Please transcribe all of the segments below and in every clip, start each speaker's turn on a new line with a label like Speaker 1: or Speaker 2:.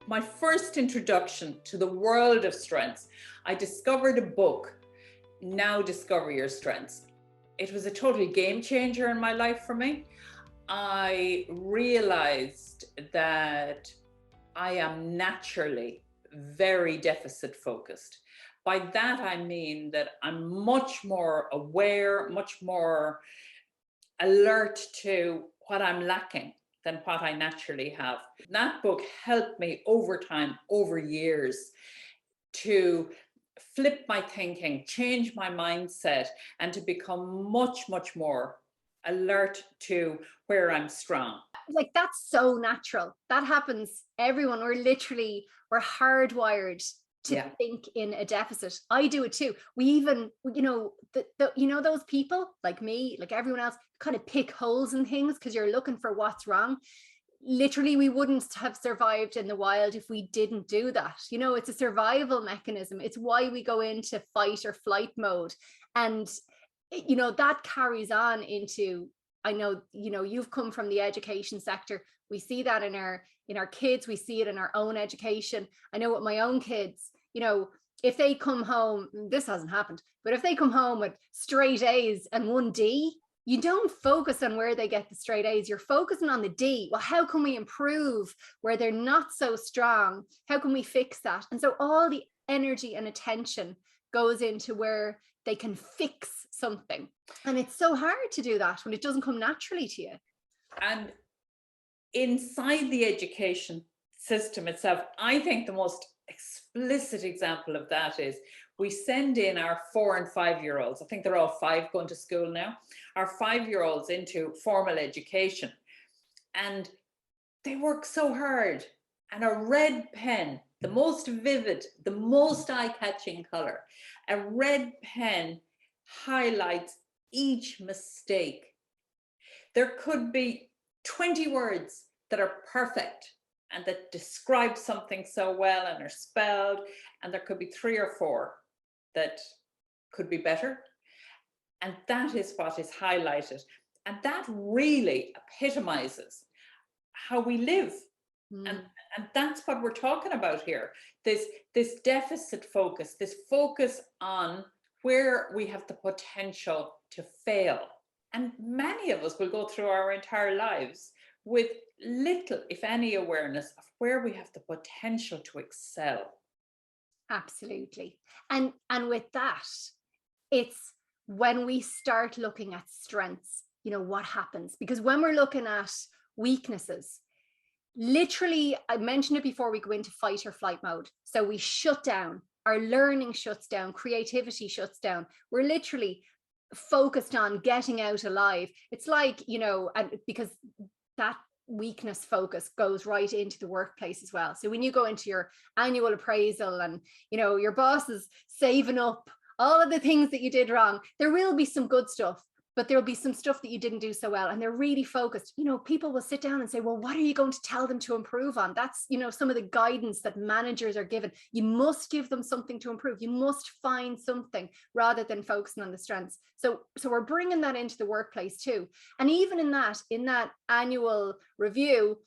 Speaker 1: My first introduction to the world of strengths, I discovered a book, Now Discover Your Strengths. It was a total game changer in my life for me. I realized that I am naturally very deficit focused. By that, I mean that I'm much more aware, much more alert to what I'm lacking than what I naturally have. That book helped me over time, over years, to flip my thinking, change my mindset, and to become much, much more alert to where I'm strong.
Speaker 2: Like, that's so natural. That happens. Everyone, we're hardwired to
Speaker 1: Yeah.
Speaker 2: think in a deficit. I do it too. We even, those people like me, like everyone else, kind of pick holes in things because you're looking for what's wrong. Literally, we wouldn't have survived in the wild if we didn't do that. It's a survival mechanism. It's why we go into fight or flight mode. And that carries on into, I know, you've come from the education sector. We see that in our kids. We see it in our own education. I know with my own kids, if they come home, this hasn't happened, but if they come home with straight A's and 1D, you don't focus on where they get the straight A's. You're focusing on the D. Well, how can we improve where they're not so strong? How can we fix that? And so all the energy and attention goes into where they can fix something. And it's so hard to do that when it doesn't come naturally to you.
Speaker 1: And inside the education system itself, I think the most explicit example of that is we send in our 4 and 5-year-olds. I think they're all 5 going to school now. Our 5-year-olds into formal education, and they work so hard. And a red pen, the most vivid, the most eye-catching color, a red pen highlights each mistake. There could be 20 words that are perfect and that describe something so well and are spelled, and there could be 3 or 4 that could be better. And that is what is highlighted. And that really epitomizes how we live. And that's what we're talking about here. This deficit focus, this focus on where we have the potential to fail. And many of us will go through our entire lives with little, if any, awareness of where we have the potential to excel.
Speaker 2: Absolutely. And with that, it's when we start looking at strengths, what happens? Because when we're looking at weaknesses, literally, I mentioned it before, we go into fight or flight mode. So we shut down, our learning shuts down, creativity shuts down. We're literally focused on getting out alive. It's like, and because that weakness focus goes right into the workplace as well. So when you go into your annual appraisal and, your boss is saving up all of the things that you did wrong, there will be some good stuff, but there'll be some stuff that you didn't do so well. And they're really focused. People will sit down and say, well, what are you going to tell them to improve on? That's, some of the guidance that managers are given. You must give them something to improve. You must find something rather than focusing on the strengths. So we're bringing that into the workplace too. And even in that annual review,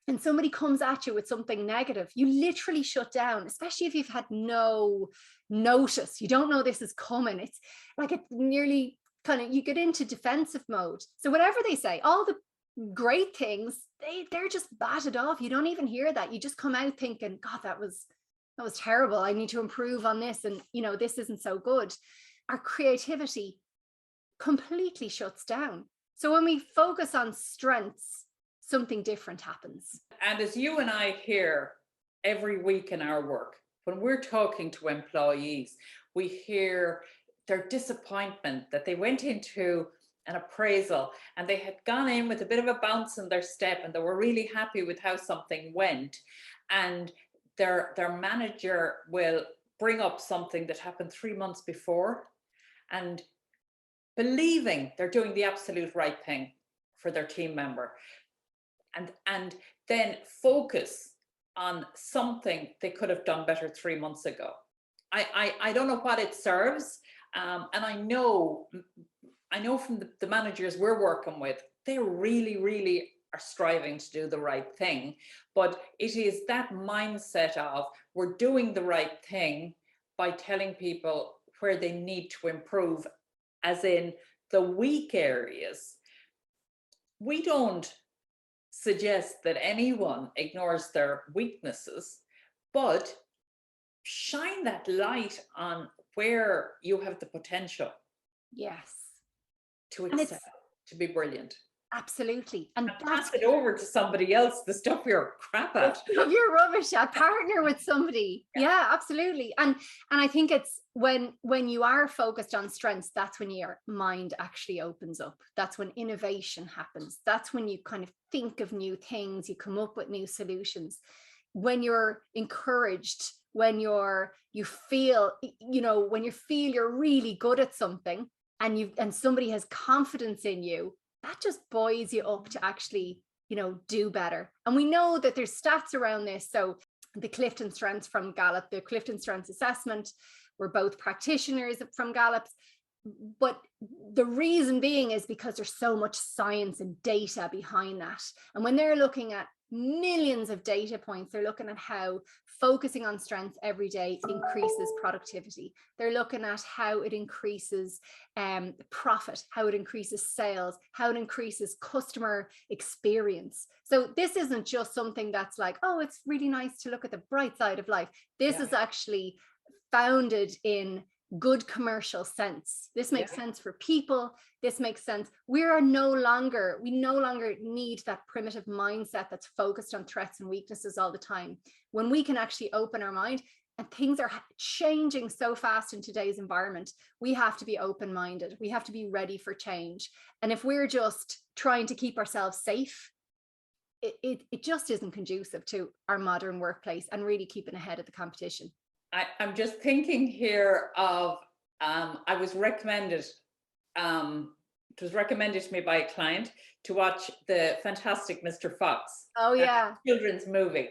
Speaker 2: and somebody comes at you with something negative, you literally shut down, especially if you've had no notice. You don't know this is coming. It's like, it's nearly you get into defensive mode. So whatever they say, all the great things, they're just batted off. You don't even hear that. You just come out thinking, God, that was terrible. I need to improve on this. And, this isn't so good. Our creativity completely shuts down. So when we focus on strengths, something different happens.
Speaker 1: And as you and I hear every week in our work, when we're talking to employees, we hear their disappointment that they went into an appraisal and they had gone in with a bit of a bounce in their step and they were really happy with how something went, and their manager will bring up something that happened 3 months before, and believing they're doing the absolute right thing for their team member, and then focus on something they could have done better 3 months ago. I don't know what it serves. And I know from the managers we're working with, they're really, really are striving to do the right thing. But it is that mindset of we're doing the right thing by telling people where they need to improve, as in the weak areas. We don't suggest that anyone ignores their weaknesses, but shine that light on where you have the potential
Speaker 2: Yes.
Speaker 1: to
Speaker 2: And
Speaker 1: excel,
Speaker 2: it's
Speaker 1: to be brilliant.
Speaker 2: absolutely. And
Speaker 1: And
Speaker 2: that's
Speaker 1: pass it over to somebody else, the stuff you're crap at.
Speaker 2: of your rubbish at, partner with somebody. Yeah, absolutely. And I think it's when you are focused on strengths, that's when your mind actually opens up. That's when innovation happens. That's when you kind of think of new things, you come up with new solutions. When you're encouraged, when you feel, when you feel you're really good at something, and somebody has confidence in you, that just buoys you up to actually, do better. And we know that there's stats around this. So the Clifton Strengths from Gallup, the Clifton Strengths Assessment, we're both practitioners from Gallup. But the reason being is because there's so much science and data behind that. And when they're looking at millions of data points, they're looking at how focusing on strengths every day increases productivity. They're looking at how it increases profit, how it increases sales, how it increases customer experience. So this isn't just something that's like, oh, it's really nice to look at the bright side of life. This is actually founded in good commercial sense. This makes sense for people. This makes sense. We no longer need that primitive mindset that's focused on threats and weaknesses all the time. When we can actually open our mind, and things are changing so fast in today's environment, we have to be open-minded. We have to be ready for change. And if we're just trying to keep ourselves safe, it just isn't conducive to our modern workplace and really keeping ahead of the competition.
Speaker 1: I'm just thinking here of, I was recommended, it was recommended to me by a client to watch the fantastic Mr. Fox.
Speaker 2: Oh yeah.
Speaker 1: Children's movie,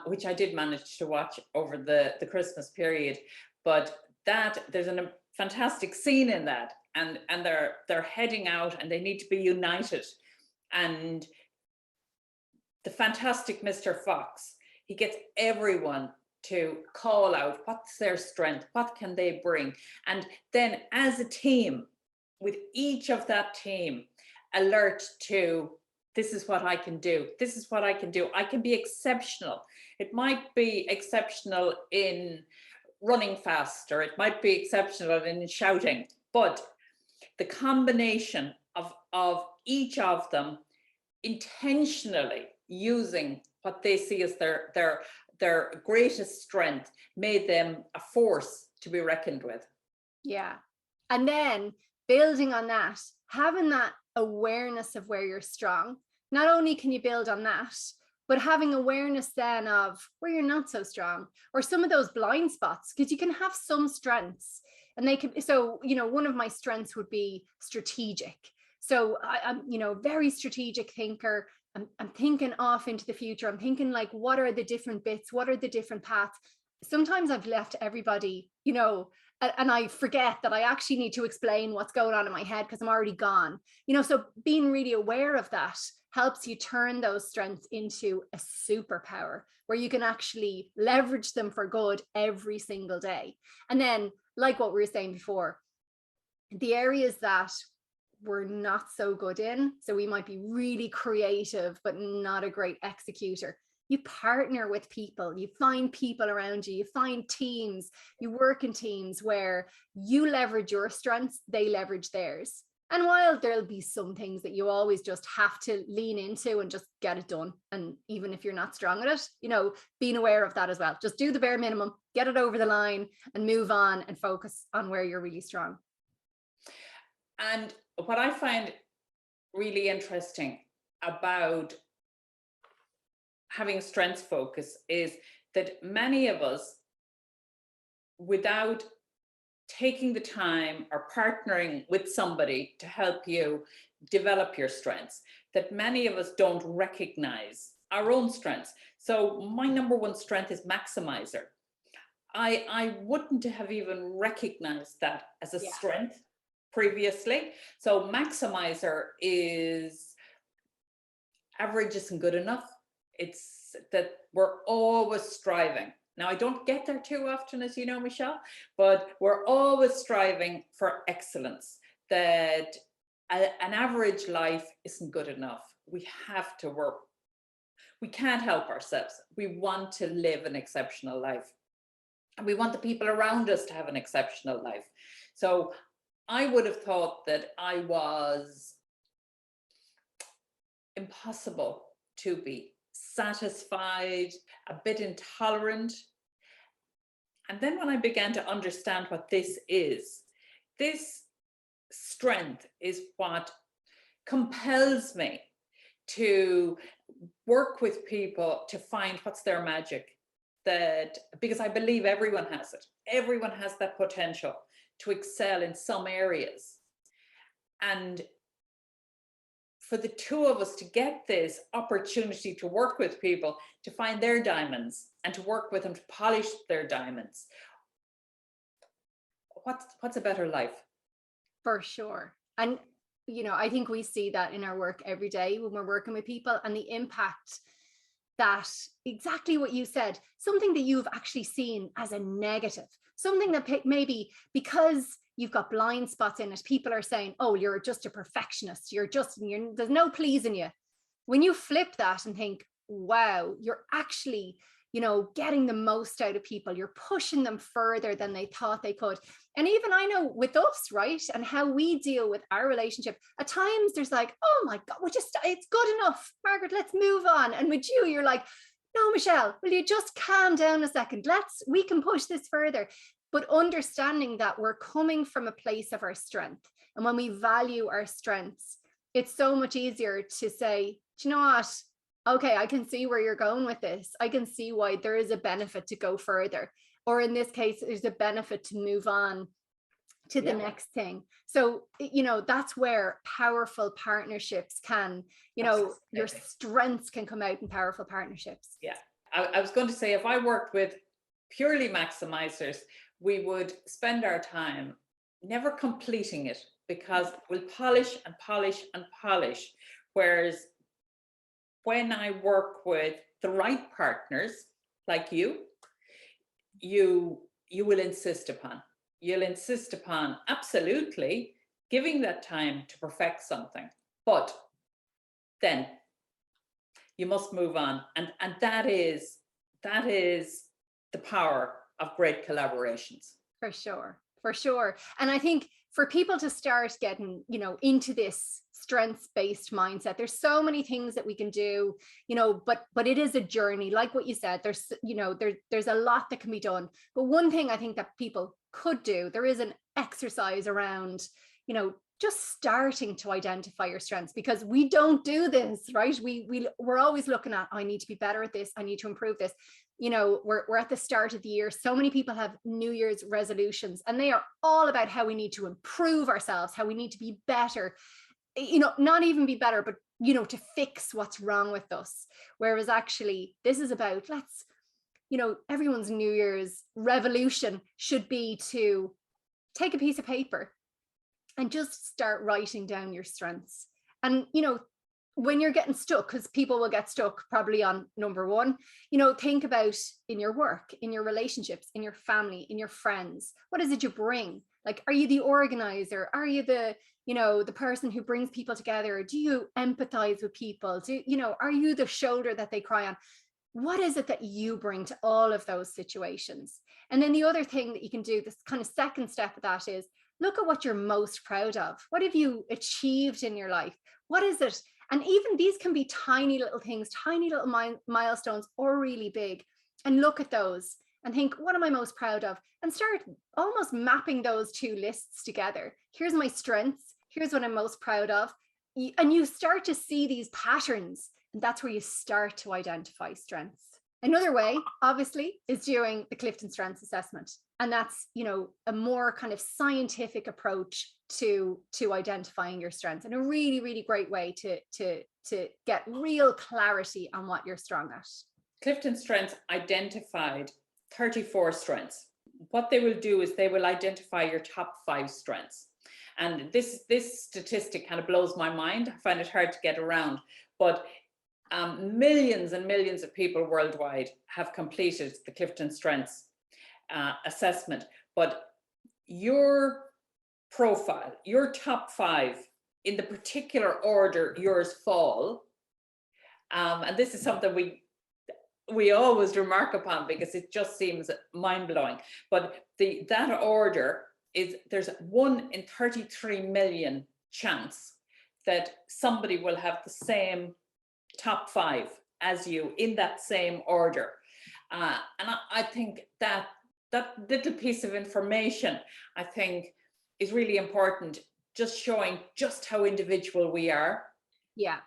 Speaker 1: which I did manage to watch over the Christmas period. But there's a fantastic scene in that, and they're heading out and they need to be united. And the fantastic Mr. Fox, he gets everyone to call out what's their strength, what can they bring, and then as a team, with each of that team alert to, this is what I can do, this is what I can do. I can be exceptional. It might be exceptional in running faster, it might be exceptional in shouting, but the combination of each of them intentionally using what they see as their greatest strength made them a force to be reckoned with. Yeah.
Speaker 2: And then building on that, having that awareness of where you're strong, not only can you build on that, but having awareness then of where you're not so strong, or some of those blind spots, because you can have some strengths and they can, so, one of my strengths would be strategic. So I'm, very strategic thinker. I'm thinking off into the future. I'm thinking like, what are the different bits? What are the different paths? Sometimes I've left everybody, and I forget that I actually need to explain what's going on in my head because I'm already gone. So being really aware of that helps you turn those strengths into a superpower where you can actually leverage them for good every single day. And then, like what we were saying before, the areas that we're not so good in, so we might be really creative but not a great executor, you partner with people, you find people around you, you find teams, you work in teams where you leverage your strengths, they leverage theirs. And while there'll be some things that you always just have to lean into and just get it done, and even if you're not strong at it, being aware of that as well. Just do the bare minimum, get it over the line and move on and focus on where you're really strong.
Speaker 1: And what I find really interesting about having a strengths focus is that many of us, without taking the time or partnering with somebody to help you develop your strengths, that many of us don't recognize our own strengths. So my number one strength is maximizer. I wouldn't have even recognized that as a strength previously. So maximizer is average isn't good enough. It's that we're always striving. Now, I don't get there too often, as you know, Michelle, but we're always striving for excellence, that an average life isn't good enough. We have to work. We can't help ourselves. We want to live an exceptional life. And we want the people around us to have an exceptional life. So I would have thought that I was impossible to be satisfied, a bit intolerant. And then when I began to understand what this strength is what compels me to work with people to find what's their magic. That, because I believe everyone has it. Everyone has that potential to excel in some areas. And for the two of us to get this opportunity to work with people, to find their diamonds and to work with them to polish their diamonds, what's a better life?
Speaker 2: For sure. And, you know, I think we see that in our work every day when we're working with people, and the impact that, exactly what you said, something that you've actually seen as a negative, something that maybe because you've got blind spots in it, people are saying, oh, you're just a perfectionist, there's no pleasing you. When you flip that and think, wow, you're actually, you know, getting the most out of people, you're pushing them further than they thought they could. And even I know with us, right, and how we deal with our relationship, at times there's like, oh my God, it's good enough, Margaret, let's move on. And with you, you're like, no, Michelle, will you just calm down a second? We can push this further. But understanding that we're coming from a place of our strength. And when we value our strengths, it's so much easier to say, do you know what? Okay, I can see where you're going with this. I can see why there is a benefit to go further. Or in this case, there's a benefit to move on to the next thing. So, you know, that's where powerful partnerships can, you know, your strengths can come out in powerful partnerships.
Speaker 1: Yeah. I was going to say, if I worked with purely maximizers, we would spend our time never completing it, because we'll polish and polish and polish. Whereas when I work with the right partners, like you will insist upon. You'll insist upon absolutely giving that time to perfect something, but then you must move on. And that is the power of great collaborations.
Speaker 2: For sure. For sure. And I think for people to start getting, you know, into this strengths-based mindset, there's so many things that we can do, you know, but it is a journey. Like what you said, there's, you know, there's a lot that can be done. But one thing I think that people could do, there is an exercise around, you know, just starting to identify your strengths, because we don't do this, right? We're always looking at, I need to be better at this, I need to improve this. You know, we're at the start of the year. So many people have New Year's resolutions, and they are all about how we need to improve ourselves, how we need to be better, you know, not even be better, but, you know, to fix what's wrong with us. Whereas actually, this is about, you know, everyone's New Year's revolution should be to take a piece of paper and just start writing down your strengths. And, you know, when you're getting stuck, because people will get stuck probably on number one, you know, think about in your work, in your relationships, in your family, in your friends, what is it you bring? Like, are you the organizer? Are you the, you know, the person who brings people together? Do you empathize with people? You know, are you the shoulder that they cry on? What is it that you bring to all of those situations? And then the other thing that you can do, this kind of second step of that, is look at what you're most proud of. What have you achieved in your life? What is it? And even these can be tiny little things, tiny little milestones, or really big. And look at those and think, what am I most proud of? And start almost mapping those two lists together. Here's my strengths. Here's what I'm most proud of. And you start to see these patterns. And that's where you start to identify strengths. Another way, obviously, is doing the Clifton Strengths Assessment. And that's, you know, a more kind of scientific approach to identifying your strengths, and a really, really great way to get real clarity on what you're strong at.
Speaker 1: Clifton Strengths identified 34 strengths. What they will do is they will identify your top 5 strengths. And this statistic kind of blows my mind. I find it hard to get around. But Millions and millions of people worldwide have completed the Clifton Strengths assessment, but your profile, your top 5, in the particular order yours fall, and this is something we always remark upon because it just seems mind-blowing, but that order is, there's 1 in 33 million chance that somebody will have the same top 5 as you in that same order. And I think that little piece of information, I think, is really important, just showing just how individual we are.
Speaker 2: Yeah.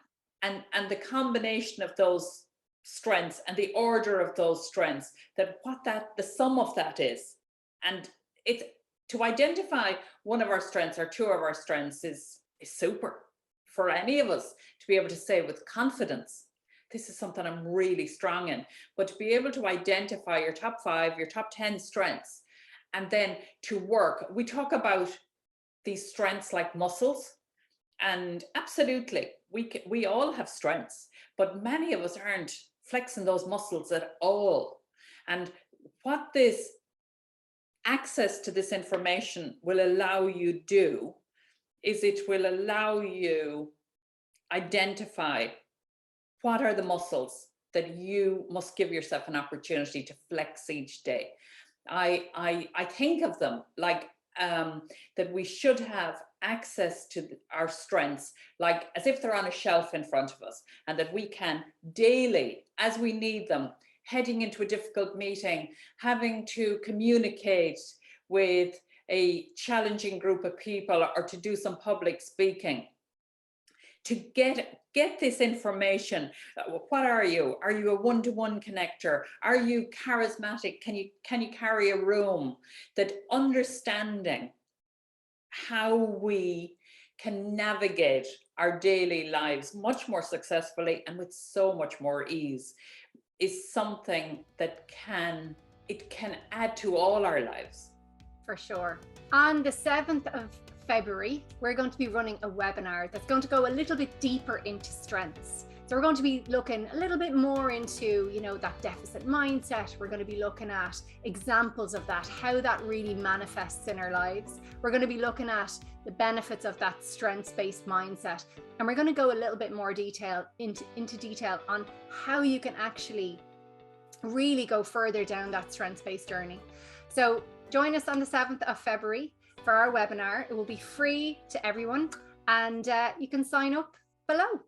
Speaker 1: And the combination of those strengths and the order of those strengths, that what the sum of that is. And it's to identify one of our strengths or 2 of our strengths is super for any of us to be able to say with confidence, this is something I'm really strong in. But to be able to identify your top 5, your top 10 strengths, and then to work, we talk about these strengths like muscles, and absolutely we all have strengths, but many of us aren't flexing those muscles at all. And what this access to this information will allow you do is it will allow you identify what are the muscles that you must give yourself an opportunity to flex each day. I think of them like that we should have access to our strengths like as if they're on a shelf in front of us, and that we can daily, as we need them, heading into a difficult meeting, having to communicate with a challenging group of people or to do some public speaking, to get this information. What are you? Are you a one-to-one connector? Are you charismatic? Can you carry a room? That understanding how we can navigate our daily lives much more successfully and with so much more ease is something that can add to all our lives.
Speaker 2: For sure. On the 7th of February, we're going to be running a webinar that's going to go a little bit deeper into strengths. So we're going to be looking a little bit more into, that deficit mindset. We're going to be looking at examples of that, how that really manifests in our lives. We're going to be looking at the benefits of that strengths-based mindset. And we're going to go a little bit more into detail on how you can actually really go further down that strengths-based journey. So join us on the 7th of February for our webinar. It will be free to everyone, and you can sign up below.